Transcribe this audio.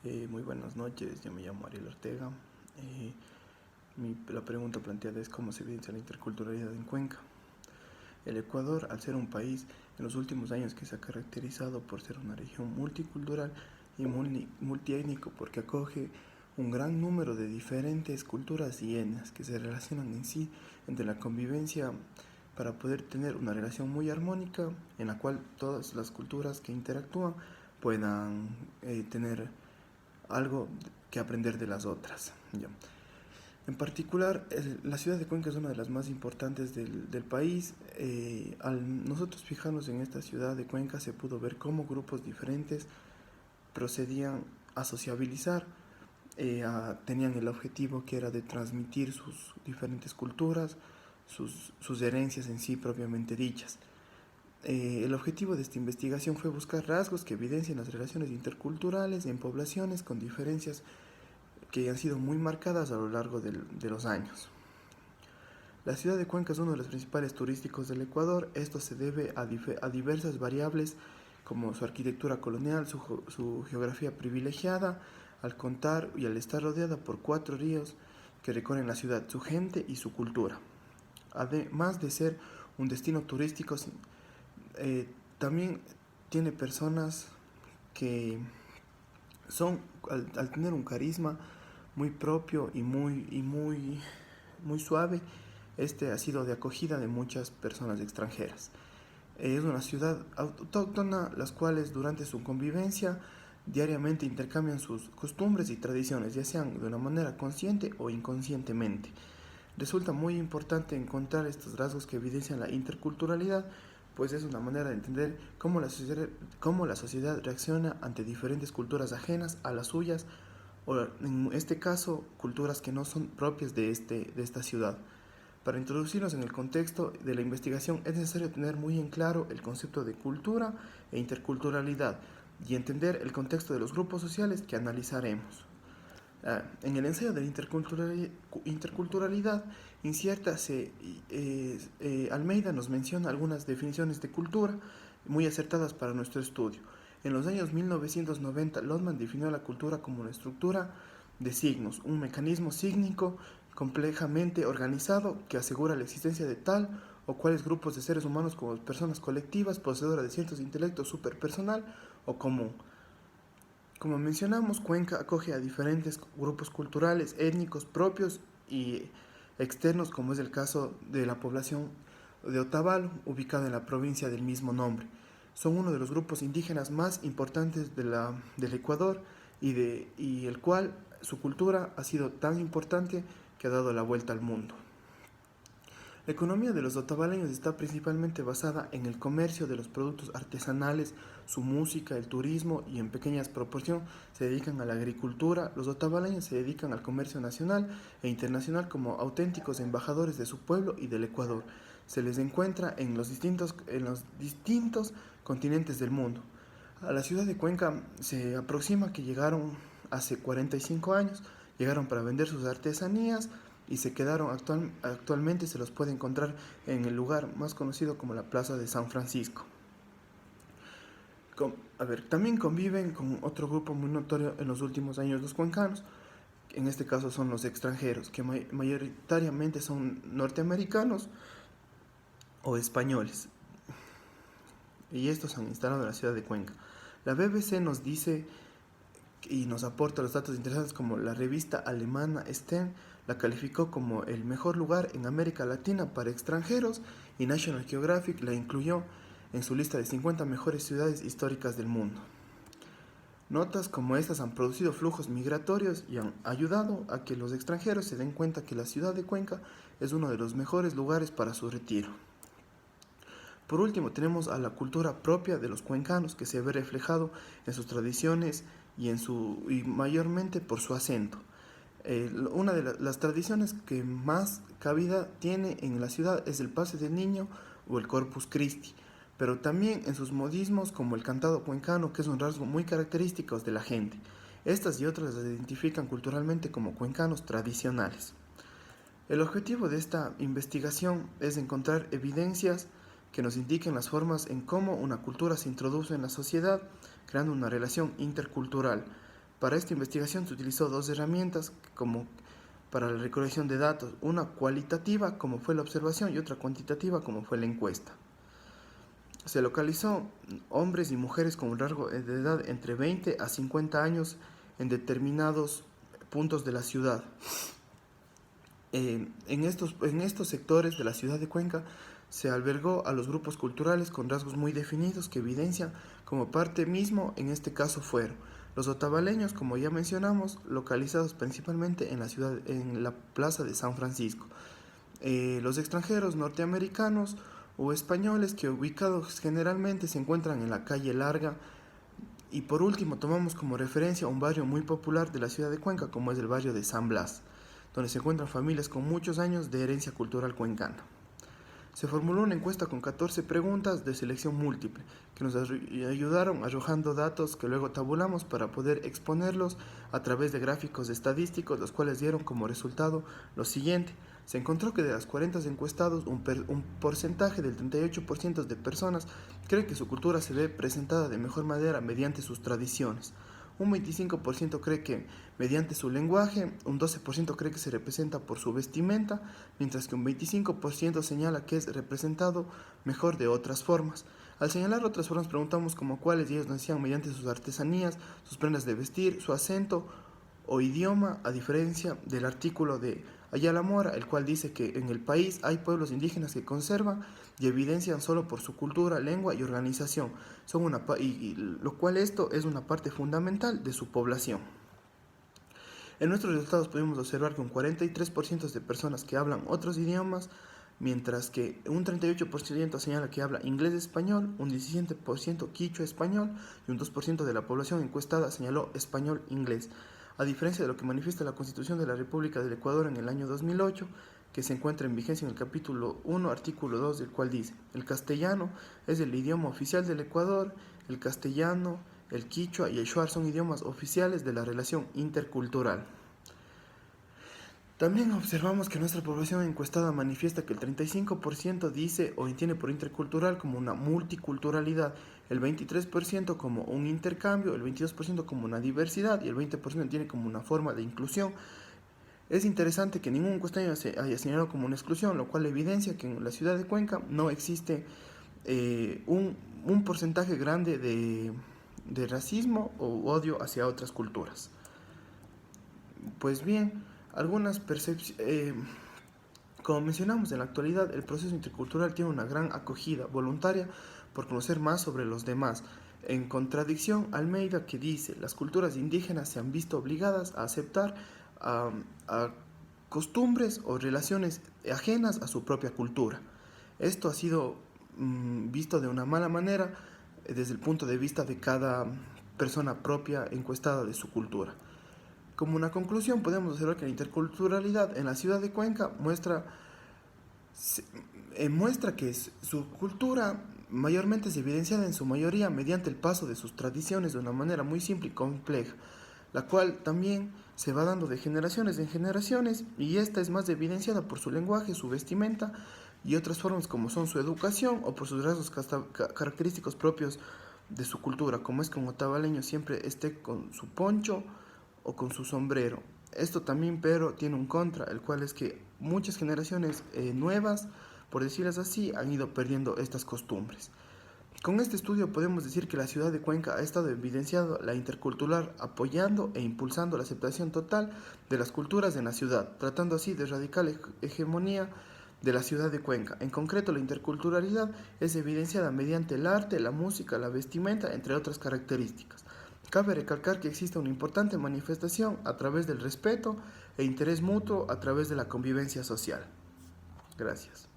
Muy buenas noches, yo me llamo Ariel Ortega. La pregunta planteada es cómo se evidencia la interculturalidad en Cuenca. El Ecuador, al ser un país en los últimos años que se ha caracterizado por ser una región multicultural y multiétnico, porque acoge un gran número de diferentes culturas y etnias que se relacionan en sí entre la convivencia para poder tener una relación muy armónica en la cual todas las culturas que interactúan puedan tener algo que aprender de las otras. ¿Ya? En particular, la ciudad de Cuenca es una de las más importantes del país. Al nosotros fijarnos en esta ciudad de Cuenca se pudo ver cómo grupos diferentes procedían a sociabilizar, tenían el objetivo que era de transmitir sus diferentes culturas, sus herencias en sí propiamente dichas. El objetivo de esta investigación fue buscar rasgos que evidencien las relaciones interculturales en poblaciones con diferencias que han sido muy marcadas a lo largo de los años. La ciudad de Cuenca es uno de los principales turísticos del Ecuador. Esto se debe a diversas variables como su arquitectura colonial, su geografía privilegiada, al contar y al estar rodeada por 4 ríos que recorren la ciudad, su gente y su cultura. Además de ser un destino turístico, eh, también tiene personas que son, al tener un carisma muy propio y muy suave, este ha sido de acogida de muchas personas extranjeras. Es una ciudad autóctona, las cuales durante su convivencia diariamente intercambian sus costumbres y tradiciones, ya sean de una manera consciente o inconscientemente. Resulta muy importante encontrar estos rasgos que evidencian la interculturalidad, pues es una manera de entender cómo la sociedad reacciona ante diferentes culturas ajenas a las suyas, o en este caso, culturas que no son propias de esta ciudad. Para introducirnos en el contexto de la investigación es necesario tener muy en claro el concepto de cultura e interculturalidad y entender el contexto de los grupos sociales que analizaremos. En el ensayo de la interculturalidad incierta, Almeida nos menciona algunas definiciones de cultura muy acertadas para nuestro estudio. En los años 1990, Lotman definió la cultura como una estructura de signos, un mecanismo sígnico complejamente organizado que asegura la existencia de tal o cuales grupos de seres humanos como personas colectivas poseedoras de ciertos intelectos superpersonal o común. Como mencionamos, Cuenca acoge a diferentes grupos culturales, étnicos propios y externos, como es el caso de la población de Otavalo, ubicada en la provincia del mismo nombre. Son uno de los grupos indígenas más importantes del Ecuador y el cual su cultura ha sido tan importante que ha dado la vuelta al mundo. La economía de los otavaleños está principalmente basada en el comercio de los productos artesanales, su música, el turismo y en pequeña proporción se dedican a la agricultura. Los otavaleños se dedican al comercio nacional e internacional como auténticos embajadores de su pueblo y del Ecuador. Se les encuentra en los distintos continentes del mundo. A la ciudad de Cuenca se aproxima que llegaron hace 45 años, llegaron para vender sus artesanías y se quedaron actualmente se los puede encontrar en el lugar más conocido como la Plaza de San Francisco. También conviven con otro grupo muy notorio en los últimos años los cuencanos, en este caso son los extranjeros, que mayoritariamente son norteamericanos o españoles, y estos se han instalado en la ciudad de Cuenca. La BBC nos dice y nos aporta los datos interesantes como la revista alemana Stern la calificó como el mejor lugar en América Latina para extranjeros y National Geographic la incluyó en su lista de 50 mejores ciudades históricas del mundo. Notas como estas han producido flujos migratorios y han ayudado a que los extranjeros se den cuenta que la ciudad de Cuenca es uno de los mejores lugares para su retiro. Por último, tenemos a la cultura propia de los cuencanos que se ve reflejado en sus tradiciones y mayormente por su acento. Una de las tradiciones que más cabida tiene en la ciudad es el pase del niño o el Corpus Christi, pero también en sus modismos como el cantado cuencano, que es un rasgo muy característico de la gente. Estas y otras las identifican culturalmente como cuencanos tradicionales. El objetivo de esta investigación es encontrar evidencias que nos indiquen las formas en cómo una cultura se introduce en la sociedad, creando una relación intercultural. Para esta investigación se utilizó dos herramientas como para la recolección de datos, una cualitativa como fue la observación y otra cuantitativa como fue la encuesta. Se localizó hombres y mujeres con un rango de edad entre 20 a 50 años en determinados puntos de la ciudad. En estos sectores de la ciudad de Cuenca se albergó a los grupos culturales con rasgos muy definidos que evidencian como parte mismo, en este caso fueron los otavaleños, como ya mencionamos, localizados principalmente en la plaza de San Francisco, los extranjeros norteamericanos o españoles que ubicados generalmente se encuentran en la calle Larga, y por último tomamos como referencia un barrio muy popular de la ciudad de Cuenca como es el barrio de San Blas, donde se encuentran familias con muchos años de herencia cultural cuencana. Se formuló una encuesta con 14 preguntas de selección múltiple que nos ayudaron arrojando datos que luego tabulamos para poder exponerlos a través de gráficos estadísticos, los cuales dieron como resultado lo siguiente. Se encontró que de las 40 encuestados, un porcentaje del 38% de personas cree que su cultura se ve presentada de mejor manera mediante sus tradiciones. Un 25% cree que mediante su lenguaje, un 12% cree que se representa por su vestimenta, mientras que un 25% señala que es representado mejor de otras formas. Al señalar otras formas preguntamos como cuáles, y ellos nos decían mediante sus artesanías, sus prendas de vestir, su acento o idioma, a diferencia del artículo de Ayala Mora, el cual dice que en el país hay pueblos indígenas que conservan y evidencian solo por su cultura, lengua y organización, lo cual esto es una parte fundamental de su población. En nuestros resultados pudimos observar que un 43% de personas que hablan otros idiomas, mientras que un 38% señala que habla inglés-español, un 17% quichua-español y un 2% de la población encuestada señaló español-inglés. A diferencia de lo que manifiesta la Constitución de la República del Ecuador en el año 2008, que se encuentra en vigencia en el capítulo 1, artículo 2, del cual dice: el castellano es el idioma oficial del Ecuador, el castellano, el quichua y el shuar son idiomas oficiales de la relación intercultural. También observamos que nuestra población encuestada manifiesta que el 35% dice o entiende por intercultural como una multiculturalidad, el 23% como un intercambio, el 22% como una diversidad y el 20% entiende como una forma de inclusión. Es interesante que ningún encuestado se haya señalado como una exclusión, lo cual evidencia que en la ciudad de Cuenca no existe un porcentaje grande de racismo o odio hacia otras culturas. Pues bien, como mencionamos, en la actualidad el proceso intercultural tiene una gran acogida voluntaria por conocer más sobre los demás. En contradicción, Almeida, que dice: las culturas indígenas se han visto obligadas a aceptar a costumbres o relaciones ajenas a su propia cultura. Esto ha sido visto de una mala manera desde el punto de vista de cada persona propia encuestada de su cultura. Como una conclusión, podemos observar que la interculturalidad en la ciudad de Cuenca muestra que su cultura mayormente es evidenciada en su mayoría mediante el paso de sus tradiciones de una manera muy simple y compleja, la cual también se va dando de generaciones en generaciones, y esta es más evidenciada por su lenguaje, su vestimenta y otras formas como son su educación o por sus rasgos característicos propios de su cultura, como es que un otavaleño siempre esté con su poncho o con su sombrero. Esto también, pero tiene un contra, el cual es que muchas generaciones nuevas, por decirlas así, han ido perdiendo estas costumbres. Con este estudio podemos decir que la ciudad de Cuenca ha estado evidenciando la intercultural, apoyando e impulsando la aceptación total de las culturas en la ciudad, tratando así de erradicar la hegemonía de la ciudad de Cuenca. En concreto, la interculturalidad es evidenciada mediante el arte, la música, la vestimenta, entre otras características. Cabe recalcar que existe una importante manifestación a través del respeto e interés mutuo a través de la convivencia social. Gracias.